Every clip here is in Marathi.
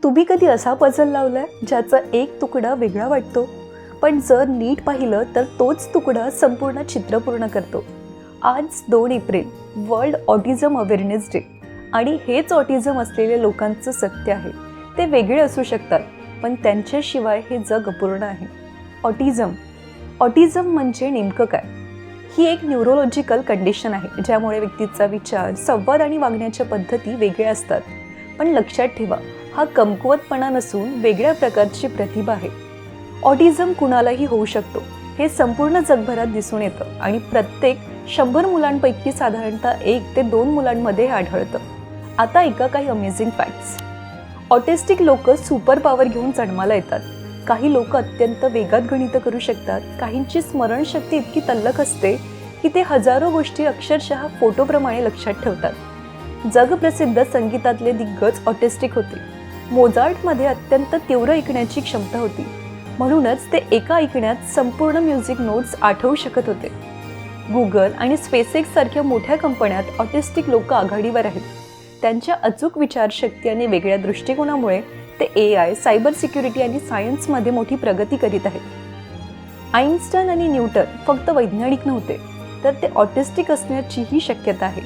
तुम्ही कधी असा पझल लावलाय ज्याचा एक तुकडा वेगळा वाटतो, पण जर नीट पाहिलं तर तोच तुकडा संपूर्ण चित्र पूर्ण करतो. आज 2 April world autism awareness day आणि हेच ऑटिझम असलेल्या लोकांचं सत्य आहे. ते वेगळे असू शकतात, पण त्यांच्याशिवाय हे जग अपूर्ण आहे. ऑटिझम म्हणजे नेमकं काय? ही एक न्यूरोलॉजिकल कंडिशन आहे ज्यामुळे व्यक्तीचा विचार, संवाद आणि वागण्याच्या पद्धती वेगळ्या असतात. पण लक्षात ठेवा, हा कमकुवतपणा नसून वेगळ्या प्रकारची प्रतिभा आहे. ऑटिझम कुणालाही होऊ शकतो हे संपूर्ण जगभरात दिसून येतं आणि प्रत्येक 100 मुलांपैकी साधारणतः 1 ते 2 मुलांमध्ये हे आढळतं. आता ऐका काही अमेझिंग फॅक्ट्स. ऑटिस्टिक लोक सुपर पॉवर घेऊन जन्माला येतात. काही लोक अत्यंत वेगात गणितं करू शकतात. काहींची स्मरणशक्ती इतकी तल्लख असते की ते हजारो गोष्टी अक्षरशः फोटोप्रमाणे लक्षात ठेवतात. जगप्रसिद्ध संगीतातले दिग्गज ऑटिस्टिक होते. मोझार्टमध्ये अत्यंत तीव्र ऐकण्याची क्षमता होती, म्हणूनच ते एका ऐकण्यात संपूर्ण म्युझिक नोट्स आठवू शकत होते. गुगल आणि स्पेसएक्स सारख्या मोठ्या कंपन्यात ऑटिस्टिक लोक आघाडीवर आहेत. त्यांच्या अचूक विचारशक्ती आणि वेगळ्या दृष्टिकोनामुळे ते AI, सायबर सिक्युरिटी आणि सायन्समध्ये मोठी प्रगती करीत आहेत. आइन्स्टाईन आणि न्यूटन फक्त वैज्ञानिक नव्हते, तर ते ऑटिस्टिक असण्याचीही शक्यता आहे.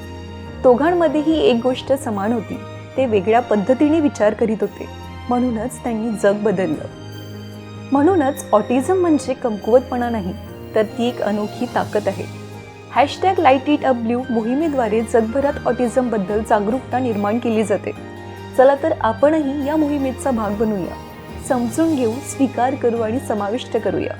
दोघांमध्येही एक गोष्ट समान होती, ते वेगळ्या पद्धतीने विचार करीत होते, म्हणूनच त्यांनी जग बदललं. म्हणूनच ऑटिझम म्हणजे कमकुवतपणा नाही, तर ती एक अनोखी ताकद आहे. #LightItUpBlue मोहिमेद्वारे जगभरात ऑटिझमबद्दल जागरूकता निर्माण केली जाते. चला तर आपणही या मोहिमेचा भाग बनूया. समजून घेऊ, स्वीकार करू आणि समाविष्ट करूया.